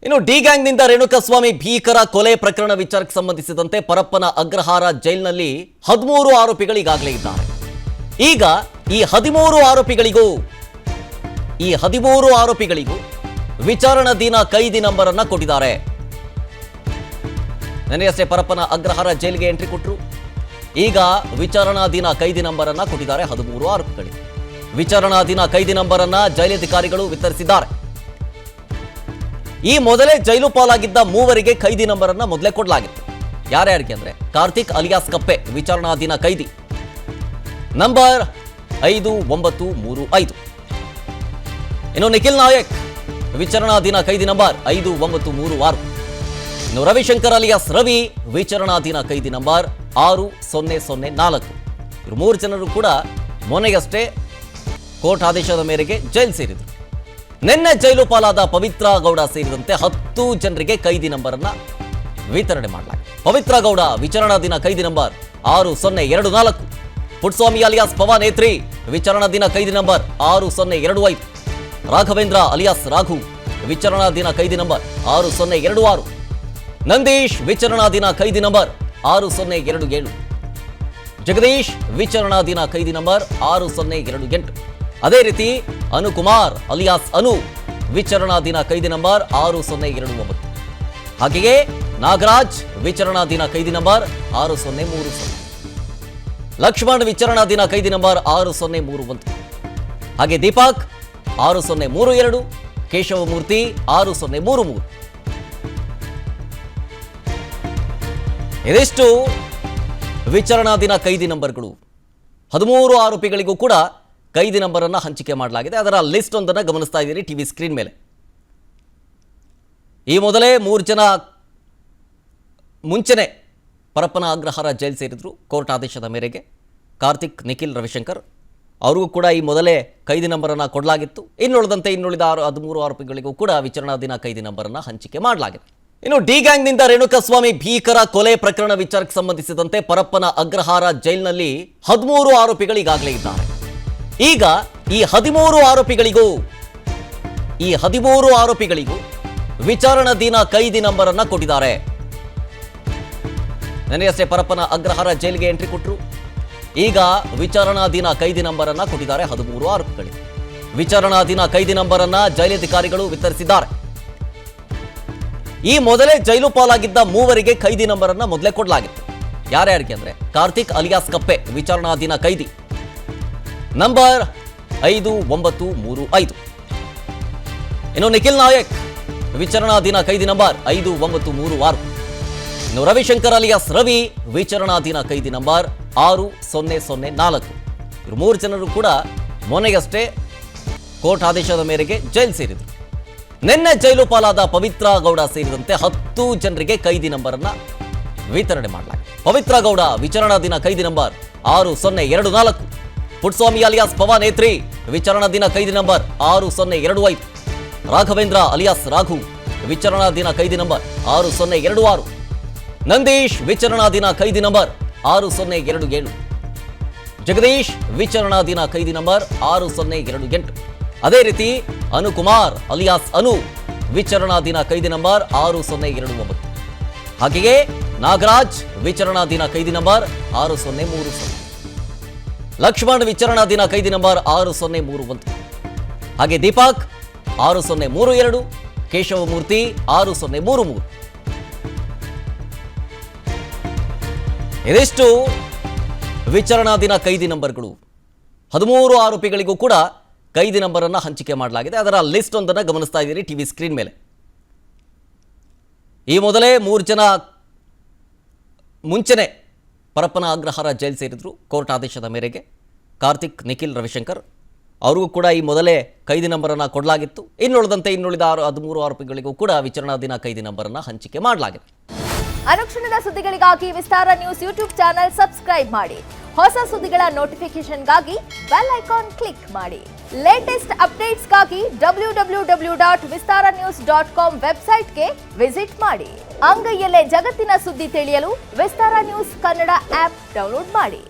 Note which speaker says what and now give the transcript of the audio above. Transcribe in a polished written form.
Speaker 1: ಇನ್ನು ಡಿ ಗ್ಯಾಂಗ್ನಿಂದ ರೇಣುಕಸ್ವಾಮಿ ಭೀಕರ ಕೊಲೆ ಪ್ರಕರಣ ವಿಚಾರಕ್ಕೆ ಸಂಬಂಧಿಸಿದಂತೆ ಪರಪ್ಪನ ಅಗ್ರಹಾರ ಜೈಲಿನಲ್ಲಿ 13 ಆರೋಪಿಗಳು ಈಗಾಗಲೇ ಇದ್ದಾರೆ. ಈಗ ಈ 13 ಆರೋಪಿಗಳಿಗೂ ವಿಚಾರಣಾಧೀನ ಕೈದಿ ನಂಬರ್ ಅನ್ನು ಕೊಟ್ಟಿದ್ದಾರೆ. ನೆನೆಯಷ್ಟೇ ಪರಪ್ಪನ ಅಗ್ರಹಾರ ಜೈಲಿಗೆ ಎಂಟ್ರಿ ಕೊಟ್ಟರು. ಈಗ ವಿಚಾರಣಾಧೀನ ಕೈದಿ ನಂಬರ್ ಅನ್ನು ಕೊಟ್ಟಿದ್ದಾರೆ 13 ಆರೋಪಿಗಳಿಗೆ. ವಿಚಾರಣಾಧೀನ ಕೈದಿ ನಂಬರ್ ಅನ್ನು ಜೈಲಧಿಕಾರಿಗಳು ವಿತರಿಸಿದ್ದಾರೆ. ಈ ಮೊದಲೇ ಜೈಲು ಪಾಲಾಗಿದ್ದ ಮೂವರಿಗೆ ಕೈದಿ ನಂಬರ್ ಅನ್ನು ಮೊದಲೇ ಕೊಡಲಾಗಿತ್ತು. ಯಾರ್ಯಾರಿಗೆ ಅಂದ್ರೆ ಕಾರ್ತಿಕ್ ಅಲಿಯಾಸ್ ಕಪ್ಪೆ ವಿಚಾರಣಾಧೀನ ಕೈದಿ ನಂಬರ್ 5935. ಇನ್ನು ನಿಖಿಲ್ ನಾಯಕ್ ವಿಚಾರಣಾಧೀನ ಕೈದಿ ನಂಬರ್ 5936. ಇನ್ನು ರವಿಶಂಕರ್ ಅಲಿಯಾಸ್ ರವಿ ವಿಚಾರಣಾಧೀನ ಕೈದಿ ನಂಬರ್ 6004. ಇವರು 3 ಜನರು ಕೂಡ ಮೊನ್ನೆಯಷ್ಟೇ ಕೋರ್ಟ್ ಆದೇಶದ ಮೇರೆಗೆ ಜೈಲು ಸೇರಿದರು. ನಿನ್ನೆ ಜೈಲು ಪಾಲಾದ ಪವಿತ್ರ ಗೌಡ ಸೇರಿದಂತೆ 10 ಜನರಿಗೆ ಕೈದಿ ನಂಬರ್ ಅನ್ನ ವಿತರಣೆ ಮಾಡಲಾಗಿದೆ. ಪವಿತ್ರ ಗೌಡ ವಿಚಾರಣಾಧೀನ ಕೈದಿ ನಂಬರ್ 6024. ಪುಟ್ಸ್ವಾಮಿ ಅಲಿಯಾಸ್ ಪವನೇತ್ರಿ ವಿಚಾರಣಾಧೀನ ಕೈದಿ ನಂಬರ್ 6025. ರಾಘವೇಂದ್ರ ಅಲಿಯಾಸ್ ರಾಘು ವಿಚಾರಣಾಧೀನ ಕೈದಿ ನಂಬರ್ 6026. ನಂದೀಶ್ ವಿಚಾರಣಾಧೀನ ಕೈದಿ ನಂಬರ್ 6027. ಜಗದೀಶ್ ವಿಚಾರಣಾಧೀನ ಕೈದಿ ನಂಬರ್ 6028. ಅದೇ ರೀತಿ ಅನುಕುಮಾರ್ ಅಲಿಯಾಸ್ ಅನು ವಿಚಾರಣಾಧೀನ ಕೈದಿ ನಂಬರ್ 6029. ಹಾಗೆಯೇ ನಾಗರಾಜ್ ವಿಚಾರಣಾಧೀನ ಕೈದಿ ನಂಬರ್ 6030. ಲಕ್ಷ್ಮಣ್ ವಿಚಾರಣಾಧೀನ ಕೈದಿ ನಂಬರ್ 6031. ಹಾಗೆ ದೀಪಕ್ 6032. ಕೇಶವಮೂರ್ತಿ 6033. ಇದಿಷ್ಟು ವಿಚಾರಣಾಧೀನ ಕೈದಿ ನಂಬರ್ಗಳು. 13 ಆರೋಪಿಗಳಿಗೂ ಕೂಡ ಕೈದಿ ನಂಬರ್ ಅನ್ನು ಹಂಚಿಕೆ ಮಾಡಲಾಗಿದೆ. ಅದರ ಲಿಸ್ಟ್ ಒಂದನ್ನು ಗಮನಿಸ್ತಾ ಇದ್ದೀರಿ ಟಿವಿ ಸ್ಕ್ರೀನ್ ಮೇಲೆ. ಈ ಮೊದಲೇ 3 ಜನ ಮುಂಚೆನೆ ಪರಪ್ಪನ ಅಗ್ರಹಾರ ಜೈಲು ಸೇರಿದ್ರು ಕೋರ್ಟ್ ಆದೇಶದ ಮೇರೆಗೆ. ಕಾರ್ತಿಕ್, ನಿಖಿಲ್, ರವಿಶಂಕರ್ ಅವ್ರಿಗೂ ಕೂಡ ಈ ಮೊದಲೇ ಕೈದಿ ನಂಬರ್ ಅನ್ನು ಕೊಡಲಾಗಿತ್ತು. ಇನ್ನುಳಿದ 13 ಆರೋಪಿಗಳಿಗೂ ಕೂಡ ವಿಚಾರಣಾಧೀನ ಕೈದಿ ನಂಬರ್ ಅನ್ನು ಹಂಚಿಕೆ ಮಾಡಲಾಗಿದೆ. ಇನ್ನು ಡಿ ಗ್ಯಾಂಗ್ನಿಂದ ರೇಣುಕಸ್ವಾಮಿ ಭೀಕರ ಕೊಲೆ ಪ್ರಕರಣ ವಿಚಾರಕ್ಕೆ ಸಂಬಂಧಿಸಿದಂತೆ ಪರಪ್ಪನ ಅಗ್ರಹಾರ ಜೈಲಿನಲ್ಲಿ 13 ಆರೋಪಿಗಳು ಈಗಾಗಲೇ ಇದ್ದಾರೆ. ಈಗ ಈ 13 ಆರೋಪಿಗಳಿಗೂ ವಿಚಾರಣಾಧೀನ ಕೈದಿ ನಂಬರ್ ಅನ್ನು ಕೊಟ್ಟಿದ್ದಾರೆ. ನೆನೆಯಷ್ಟೇ ಪರಪ್ಪನ ಅಗ್ರಹಾರ ಜೈಲಿಗೆ ಎಂಟ್ರಿ ಕೊಟ್ಟರು. ಈಗ ವಿಚಾರಣಾಧೀನ ಕೈದಿ ನಂಬರ್ ಅನ್ನು ಕೊಟ್ಟಿದ್ದಾರೆ 13 ಆರೋಪಿಗಳಿಗೆ. ವಿಚಾರಣಾಧೀನ ಕೈದಿ ನಂಬರ್ ಅನ್ನು ಜೈಲಧಿಕಾರಿಗಳು ವಿತರಿಸಿದ್ದಾರೆ. ಈ ಮೊದಲೇ ಜೈಲು ಪಾಲಾಗಿದ್ದ ಮೂವರಿಗೆ ಕೈದಿ ನಂಬರ್ ಅನ್ನು ಮೊದಲೇ ಕೊಡಲಾಗಿತ್ತು. ಯಾರ್ಯಾರಿಗೆ ಅಂದ್ರೆ ಕಾರ್ತಿಕ್ ಅಲಿಯಾಸ್ ಕಪ್ಪೆ ವಿಚಾರಣಾಧೀನ ಕೈದಿ ನಂಬರ್ 5935. ಇನ್ನು ನಿಖಿಲ್ ನಾಯಕ್ ವಿಚಾರಣಾಧೀನ ಕೈದಿ ನಂಬರ್ 5936. ಇನ್ನು ರವಿಶಂಕರ್ ಅಲಿಯಾಸ್ ರವಿ ವಿಚಾರಣಾಧೀನ ಕೈದಿ ನಂಬರ್ 6004. ಇವರು 3 ಜನರು ಕೂಡ ಮೊನ್ನೆಯಷ್ಟೇ ಕೋರ್ಟ್ ಆದೇಶದ ಮೇರೆಗೆ ಜೈಲು ಸೇರಿದರು. ನಿನ್ನೆ ಜೈಲು ಪಾಲಾದ ಪವಿತ್ರ ಗೌಡ ಸೇರಿದಂತೆ 10 ಜನರಿಗೆ ಕೈದಿ ನಂಬರ್ ಅನ್ನ ವಿತರಣೆ ಮಾಡಲಾಗಿದೆ. ಪವಿತ್ರ ಗೌಡ ವಿಚಾರಣಾಧೀನ ಕೈದಿ ನಂಬರ್ 6024. ಪುಟ್ಸ್ವಾಮಿ ಅಲಿಯಾಸ್ ಪವನೇತ್ರಿ ವಿಚಾರಣಾಧೀನ ಕೈದಿ ನಂಬರ್ 6025. ರಾಘವೇಂದ್ರ ಅಲಿಯಾಸ್ ರಾಘು ವಿಚಾರಣಾಧೀನ ಕೈದಿ ನಂಬರ್ 6026. ನಂದೀಶ್ ವಿಚಾರಣಾಧೀನ ಕೈದಿ ನಂಬರ್ 6027. ಜಗದೀಶ್ ವಿಚಾರಣಾಧೀನ ಕೈದಿ ನಂಬರ್ 6028. ಅದೇ ರೀತಿ ಅನುಕುಮಾರ್ ಅಲಿಯಾಸ್ ಅನು ವಿಚಾರಣಾಧೀನ ಕೈದಿ ನಂಬರ್ 6029. ಹಾಗೆಯೇ ನಾಗರಾಜ್ ವಿಚಾರಣಾಧೀನ ಕೈದಿ ನಂಬರ್ 6030. ಲಕ್ಷ್ಮಣ್ ವಿಚಾರಣಾಧೀನ ಕೈದಿ ನಂಬರ್ 6031. ಹಾಗೆ ದೀಪಕ್ 6032. ಕೇಶವಮೂರ್ತಿ 6033. ಇದಿಷ್ಟು ವಿಚಾರಣಾಧೀನ ಕೈದಿ ನಂಬರ್ಗಳು. 13 ಆರೋಪಿಗಳಿಗೂ ಕೂಡ ಕೈದಿ ನಂಬರ್ ಅನ್ನು ಹಂಚಿಕೆ ಮಾಡಲಾಗಿದೆ. ಅದರ ಲಿಸ್ಟ್ ಒಂದನ್ನು ಗಮನಿಸ್ತಾ ಇದ್ದೀರಿ ಟಿವಿ ಸ್ಕ್ರೀನ್ ಮೇಲೆ. ಈ ಮೊದಲೇ 3 ಜನ ಮುಂಚೆನೆ ಪರಪ್ಪನ ಅಗ್ರಹಾರ ಜೈಲು ಸೇರಿದ್ರು ಕೋರ್ಟ್ ಆದೇಶದ ಮೇರೆಗೆ. ಕಾರ್ತಿಕ್, ನಿಖಿಲ್, ರವಿಶಂಕರ್ ಅವ್ರಿಗೂ ಕೂಡ ಈ ಮೊದಲೇ ಕೈದಿ ನಂಬರ್ ಅನ್ನು ಕೊಡಲಾಗಿತ್ತು. ಇನ್ನುಳಿದ 13 ಆರೋಪಿಗಳಿಗೂ ಕೂಡ ವಿಚಾರಣಾಧೀನ ಕೈದಿ ನಂಬರ್ ಅನ್ನು ಹಂಚಿಕೆ ಮಾಡಲಾಗಿದೆ.
Speaker 2: ಅನುಕ್ಷಣದ ಸುದ್ದಿಗಳಿಗಾಗಿ ವಿಸ್ತಾರ ನ್ಯೂಸ್ ಯೂಟ್ಯೂಬ್ ಚಾನೆಲ್ ಸಬ್ಸ್ಕ್ರೈಬ್ ಮಾಡಿ. ಹೊಸ ಸುದ್ದಿಗಳ ನೋಟಿಫಿಕೇಶನ್ಗಾಗಿ ಬೆಲ್ ಐಕಾನ್ ಕ್ಲಿಕ್ ಮಾಡಿ. ಲೇಟೆಸ್ಟ್ ಅಪ್ಡೇಟ್ಸ್ಗಾಗಿ www.vistaranews.com ವೆಬ್ಸೈಟ್ಗೆ ವಿಸಿಟ್ ಮಾಡಿ. ಅಂಗೈಯಲ್ಲೇ ಜಗತ್ತಿನ ಸುದ್ದಿ ತಿಳಿಯಲು ವಿಸ್ತಾರ ನ್ಯೂಸ್ ಕನ್ನಡ ಆಪ್ ಡೌನ್ಲೋಡ್ ಮಾಡಿ.